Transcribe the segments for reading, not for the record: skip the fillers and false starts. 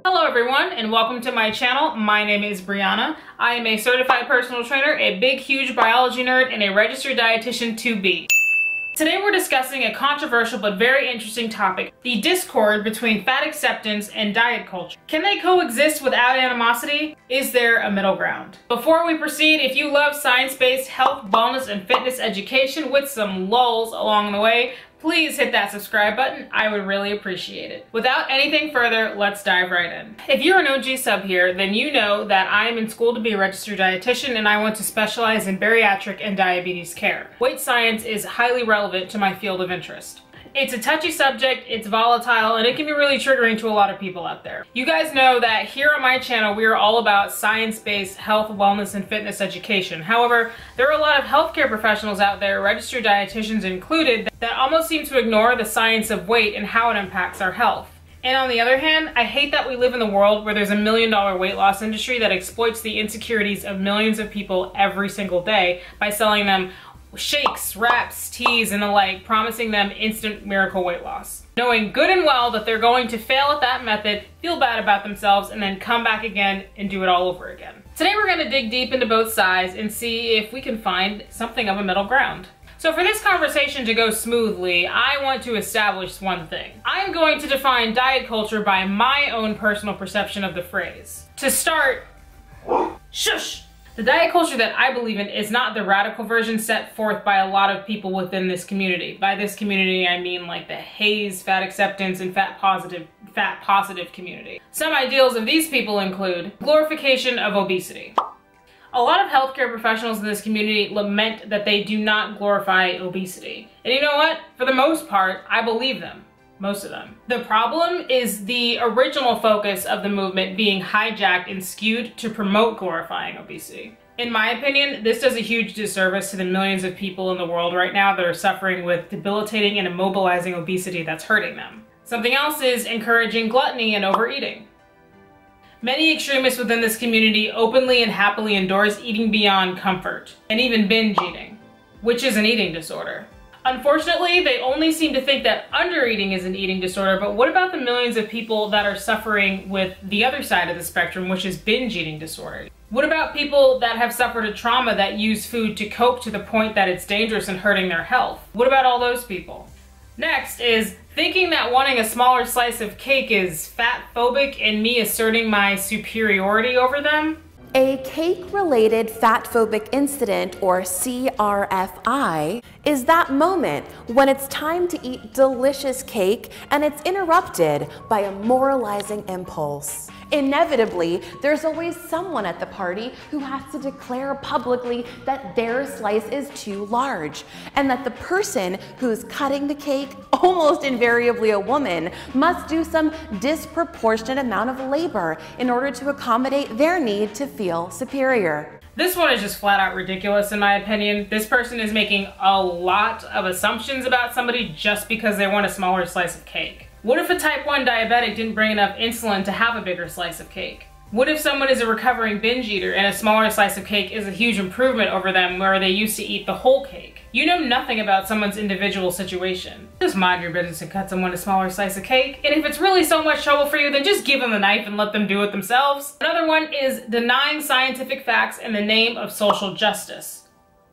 Hello everyone and welcome to my channel. My name is Brianna. I am a certified personal trainer, a big huge biology nerd, and a registered dietitian to be. Today we're discussing a controversial but very interesting topic, the discord between fat acceptance and diet culture. Can they coexist without animosity? Is there a middle ground? Before we proceed, if you love science-based health, wellness, and fitness education with some lulls along the way, please hit that subscribe button. I would really appreciate it. Without anything further, let's dive right in. If you're an OG sub here, then you know that I am in school to be a registered dietitian and I want to specialize in bariatric and diabetes care. Weight science is highly relevant to my field of interest. It's a touchy subject, it's volatile, and it can be really triggering to a lot of people out there. You guys know that here on my channel, we are all about science-based health, wellness, and fitness education. However, there are a lot of healthcare professionals out there, registered dietitians included, that almost seem to ignore the science of weight and how it impacts our health. And on the other hand, I hate that we live in the world where there's $1 million weight loss industry that exploits the insecurities of millions of people every single day by selling them shakes, wraps, teas, and the like, promising them instant miracle weight loss. Knowing good and well that they're going to fail at that method, feel bad about themselves, and then come back again and do it all over again. Today we're going to dig deep into both sides and see if we can find something of a middle ground. So for this conversation to go smoothly, I want to establish one thing. I am going to define diet culture by my own personal perception of the phrase. To start, shush! The diet culture that I believe in is not the radical version set forth by a lot of people within this community. By this community, I mean like the HAES, fat acceptance, and fat positive community. Some ideals of these people include glorification of obesity. A lot of healthcare professionals in this community lament that they do not glorify obesity. And you know what? For the most part, I believe them. Most of them. The problem is the original focus of the movement being hijacked and skewed to promote glorifying obesity. In my opinion, this does a huge disservice to the millions of people in the world right now that are suffering with debilitating and immobilizing obesity that's hurting them. Something else is encouraging gluttony and overeating. Many extremists within this community openly and happily endorse eating beyond comfort, and even binge eating, which is an eating disorder. Unfortunately, they only seem to think that undereating is an eating disorder, but what about the millions of people that are suffering with the other side of the spectrum, which is binge eating disorder? What about people that have suffered a trauma that use food to cope to the point that it's dangerous and hurting their health? What about all those people? Next is thinking that wanting a smaller slice of cake is fat-phobic and me asserting my superiority over them. A cake-related fat-phobic incident, or CRFI, is that moment when it's time to eat delicious cake and it's interrupted by a moralizing impulse. Inevitably, there's always someone at the party who has to declare publicly that their slice is too large, and that the person who's cutting the cake, almost invariably a woman, must do some disproportionate amount of labor in order to accommodate their need to feel superior. This one is just flat out ridiculous in my opinion. This person is making a lot of assumptions about somebody just because they want a smaller slice of cake. What if a type 1 diabetic didn't bring enough insulin to have a bigger slice of cake? What if someone is a recovering binge eater and a smaller slice of cake is a huge improvement over them where they used to eat the whole cake? You know nothing about someone's individual situation. Just mind your business and cut someone a smaller slice of cake. And if it's really so much trouble for you, then just give them the knife and let them do it themselves. Another one is denying scientific facts in the name of social justice.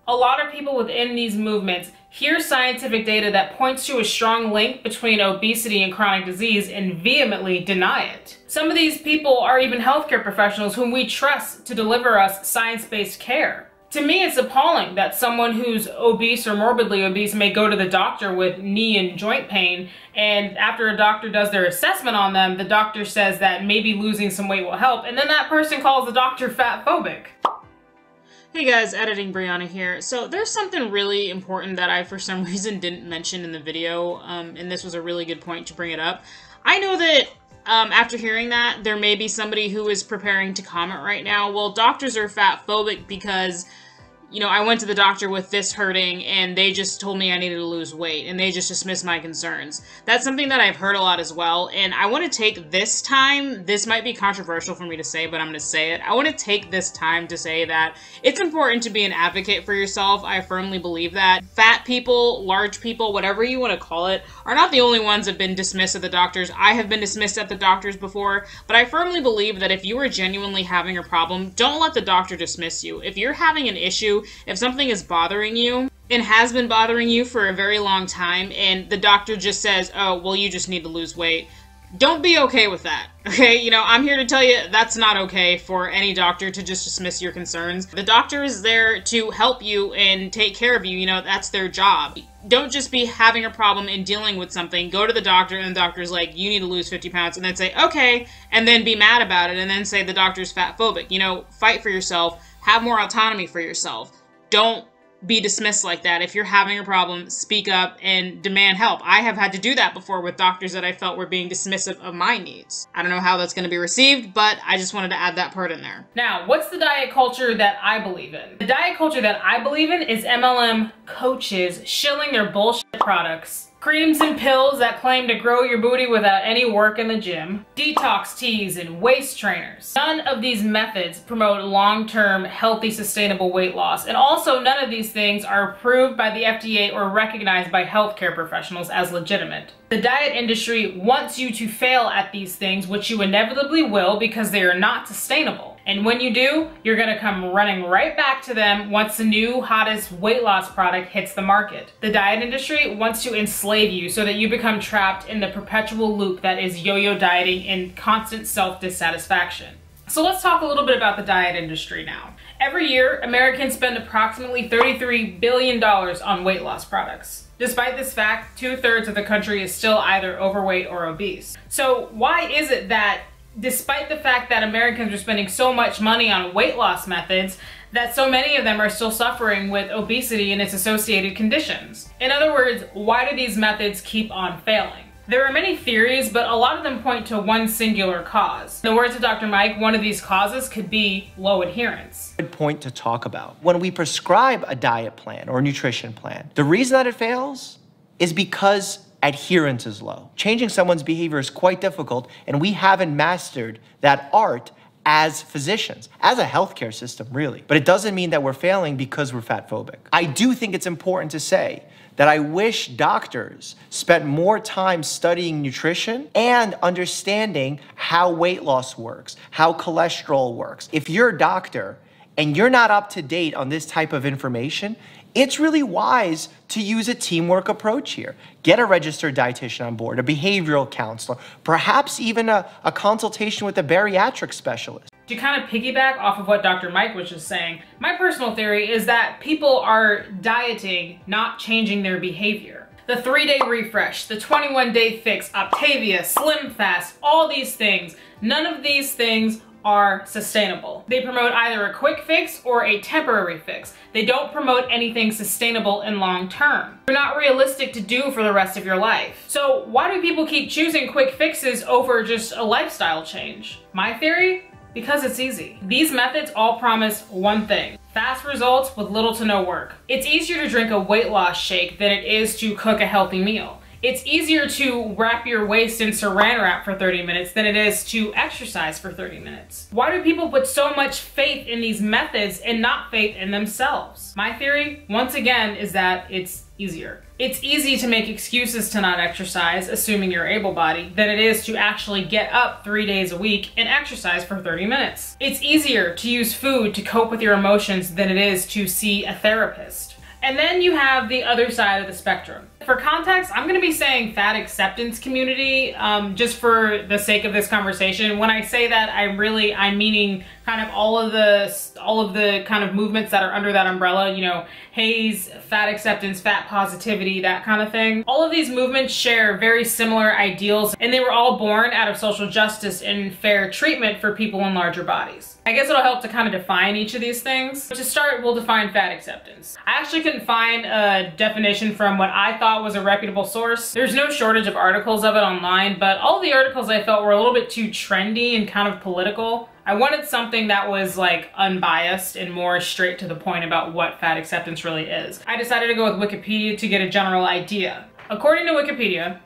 A lot of people within these movements hear scientific data that points to a strong link between obesity and chronic disease and vehemently deny it. Some of these people are even healthcare professionals whom we trust to deliver us science-based care. To me, it's appalling that someone who's obese or morbidly obese may go to the doctor with knee and joint pain, and after a doctor does their assessment on them, the doctor says that maybe losing some weight will help, and then that person calls the doctor fat-phobic. Hey guys, Editing Brianna here. So there's something really important that I for some reason didn't mention in the video, and this was a really good point to bring it up. I know that after hearing that, there may be somebody who is preparing to comment right now, well, doctors are fat-phobic because you know, I went to the doctor with this hurting and they just told me I needed to lose weight and they just dismissed my concerns. That's something that I've heard a lot as well. And I want to take this time, this might be controversial for me to say, but I'm going to say it. I want to take this time to say that it's important to be an advocate for yourself. I firmly believe that. Fat people, large people, whatever you want to call it, are not the only ones that have been dismissed at the doctors. I have been dismissed at the doctors before, but I firmly believe that if you are genuinely having a problem, don't let the doctor dismiss you. If you're having an issue, if something is bothering you and has been bothering you for a very long time and the doctor just says, oh, well, you just need to lose weight, don't be okay with that, okay? You know, I'm here to tell you that's not okay for any doctor to just dismiss your concerns. The doctor is there to help you and take care of you. You know, that's their job. Don't just be having a problem and dealing with something. Go to the doctor and the doctor's like, you need to lose 50 pounds, and then say, okay, and then be mad about it and then say the doctor's fat phobic. You know, fight for yourself. Have more autonomy for yourself. Don't be dismissed like that. If you're having a problem, speak up and demand help. I have had to do that before with doctors that I felt were being dismissive of my needs. I don't know how that's going to be received, but I just wanted to add that part in there. Now, what's the diet culture that I believe in? The diet culture that I believe in is MLM coaches shilling their bullshit products. Creams and pills that claim to grow your booty without any work in the gym. Detox teas and waist trainers. None of these methods promote long-term, healthy, sustainable weight loss. And also, none of these things are approved by the FDA or recognized by healthcare professionals as legitimate. The diet industry wants you to fail at these things, which you inevitably will because they are not sustainable. And when you do, you're gonna come running right back to them once the new hottest weight loss product hits the market. The diet industry wants to enslave you so that you become trapped in the perpetual loop that is yo-yo dieting and constant self-dissatisfaction. So let's talk a little bit about the diet industry now. Every year, Americans spend approximately $33 billion on weight loss products. Despite this fact, 2/3 of the country is still either overweight or obese. So why is it that despite the fact that Americans are spending so much money on weight loss methods, that so many of them are still suffering with obesity and its associated conditions? In other words, why do these methods keep on failing? There are many theories, but a lot of them point to one singular cause. In the words of Dr. Mike, one of these causes could be low adherence. Good point to talk about. When we prescribe a diet plan or a nutrition plan, the reason that it fails is because adherence is low. Changing someone's behavior is quite difficult, and we haven't mastered that art as physicians, as a healthcare system, really. But it doesn't mean that we're failing because we're fat phobic. I do think it's important to say that I wish doctors spent more time studying nutrition and understanding how weight loss works, how cholesterol works. If you're a doctor and you're not up to date on this type of information, it's really wise to use a teamwork approach here. Get a registered dietitian on board, a behavioral counselor, perhaps even a consultation with a bariatric specialist. To kind of piggyback off of what Dr. Mike was just saying, my personal theory is that people are dieting, not changing their behavior. The 3-day refresh, the 21-day fix, Optavia, Slim Fast, all these things, none of these things are sustainable. They promote either a quick fix or a temporary fix. They don't promote anything sustainable and long term. They're not realistic to do for the rest of your life. So why do people keep choosing quick fixes over just a lifestyle change? My theory? Because it's easy. These methods all promise one thing: fast results with little to no work. It's easier to drink a weight loss shake than it is to cook a healthy meal. It's easier to wrap your waist in saran wrap for 30 minutes than it is to exercise for 30 minutes. Why do people put so much faith in these methods and not faith in themselves? My theory, once again, is that it's easier. It's easy to make excuses to not exercise, assuming you're able-bodied, than it is to actually get up 3 days a week and exercise for 30 minutes. It's easier to use food to cope with your emotions than it is to see a therapist. And then you have the other side of the spectrum. For context, I'm going to be saying fat acceptance community just for the sake of this conversation. When I say that, I'm meaning kind of all of the kind of movements that are under that umbrella, you know, HAES, fat acceptance, fat positivity, that kind of thing. All of these movements share very similar ideals, and they were all born out of social justice and fair treatment for people in larger bodies. I guess it'll help to kind of define each of these things. To start, we'll define fat acceptance. I actually couldn't find a definition from what I thought was a reputable source. There's no shortage of articles of it online, but all of the articles I felt were a little bit too trendy and kind of political. I wanted something that was like unbiased and more straight to the point about what fat acceptance really is. I decided to go with Wikipedia to get a general idea. According to Wikipedia,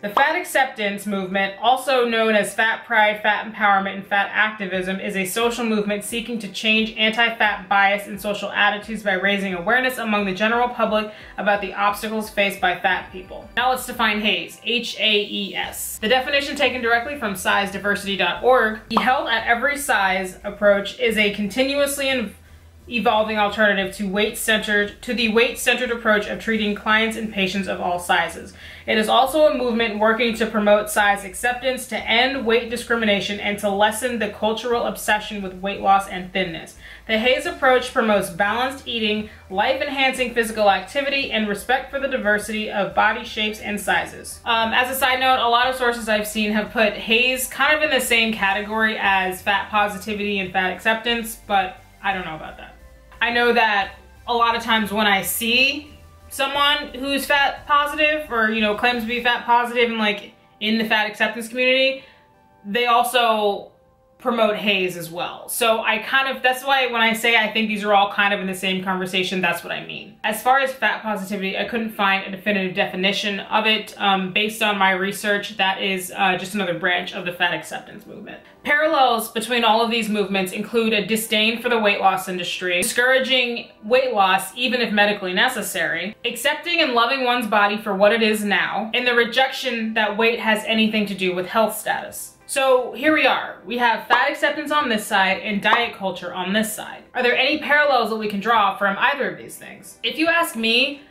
the fat acceptance movement, also known as fat pride, fat empowerment, and fat activism, is a social movement seeking to change anti-fat bias and social attitudes by raising awareness among the general public about the obstacles faced by fat people. Now let's define HAES, H-A-E-S. The definition taken directly from sizediversity.org, the held at every size approach is a continuously evolving alternative to the weight-centered approach of treating clients and patients of all sizes. It is also a movement working to promote size acceptance, to end weight discrimination, and to lessen the cultural obsession with weight loss and thinness. The HAES approach promotes balanced eating, life-enhancing physical activity, and respect for the diversity of body shapes and sizes. As a side note, a lot of sources I've seen have put HAES kind of in the same category as fat positivity and fat acceptance, but I don't know about that. I know that a lot of times when I see someone who's fat positive or, you know, claims to be fat positive and like in the fat acceptance community, they also promote HAES as well. So I kind of, that's why when I say I think these are all kind of in the same conversation, that's what I mean. As far as fat positivity, I couldn't find a definitive definition of it. Based on my research, that is just another branch of the fat acceptance movement. Parallels between all of these movements include a disdain for the weight loss industry, discouraging weight loss even if medically necessary, accepting and loving one's body for what it is now, and the rejection that weight has anything to do with health status. So here we are. We have fat acceptance on this side and diet culture on this side. Are there any parallels that we can draw from either of these things? If you ask me,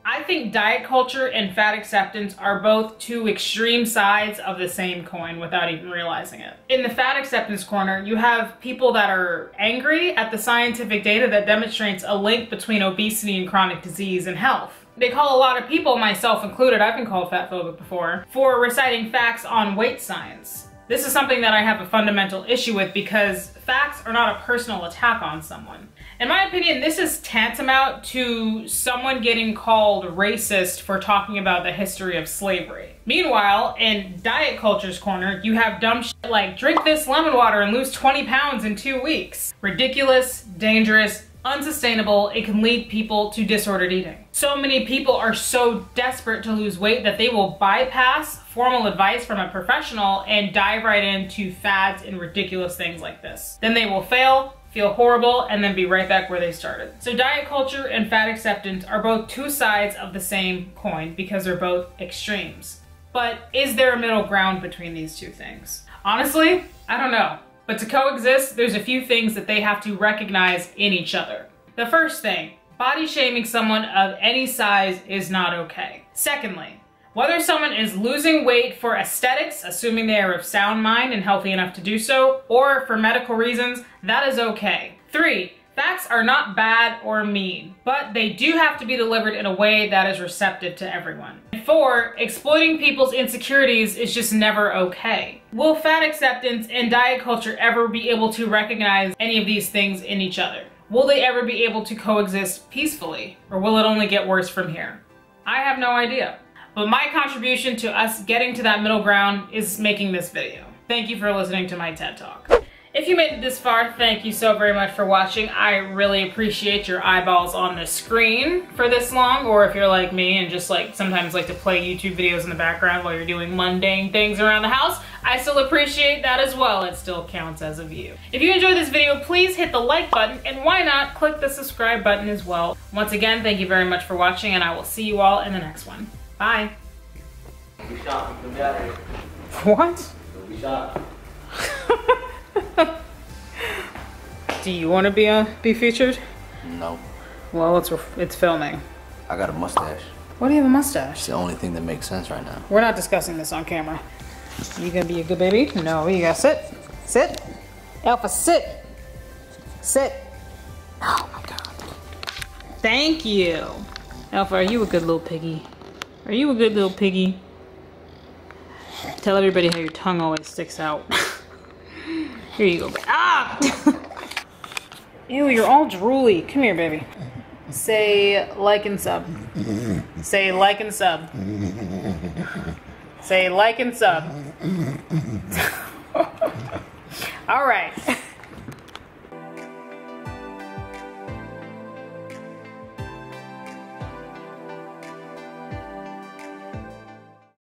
I think diet culture and fat acceptance are both two extreme sides of the same coin without even realizing it. In the fat acceptance corner, you have people that are angry at the scientific data that demonstrates a link between obesity and chronic disease and health. They call a lot of people, myself included, I've been called fatphobic before, for reciting facts on weight science. This is something that I have a fundamental issue with because facts are not a personal attack on someone. In my opinion, this is tantamount to someone getting called racist for talking about the history of slavery. Meanwhile, in diet culture's corner, you have dumb shit like drink this lemon water and lose 20 pounds in 2 weeks. Ridiculous, dangerous, unsustainable. It can lead people to disordered eating. So many people are so desperate to lose weight that they will bypass formal advice from a professional and dive right into fads and ridiculous things like this. Then they will fail, feel horrible, and then be right back where they started. So diet culture and fat acceptance are both two sides of the same coin because they're both extremes. But is there a middle ground between these two things? Honestly, I don't know. But to coexist, there's a few things that they have to recognize in each other. The first thing, body shaming someone of any size is not okay. Secondly, whether someone is losing weight for aesthetics, assuming they are of sound mind and healthy enough to do so, or for medical reasons, that is okay. 3, facts are not bad or mean, but they do have to be delivered in a way that is receptive to everyone. 4, exploiting people's insecurities is just never okay. Will fat acceptance and diet culture ever be able to recognize any of these things in each other? Will they ever be able to coexist peacefully, or will it only get worse from here? I have no idea. But my contribution to us getting to that middle ground is making this video. Thank you for listening to my TED Talk. If you made it this far, thank you so very much for watching. I really appreciate your eyeballs on the screen for this long, or if you're like me and just like sometimes like to play YouTube videos in the background while you're doing mundane things around the house, I still appreciate that as well. It still counts as a view. If you enjoyed this video, please hit the like button, and why not click the subscribe button as well. Once again, thank you very much for watching, and I will see you all in the next one. Bye. What? Do you want to be featured? No. Well, it's filming. I got a mustache. Why do you have a mustache? It's the only thing that makes sense right now. We're not discussing this on camera. You gonna be a good baby? No, you gotta sit. Sit. Alpha, sit. Sit. Oh my God. Thank you. Alpha, are you a good little piggy? Are you a good little piggy? Tell everybody how your tongue always sticks out. Here you go. Ah! Ew, you're all drooly. Come here, baby. Say like and sub. Say like and sub. Say like and sub.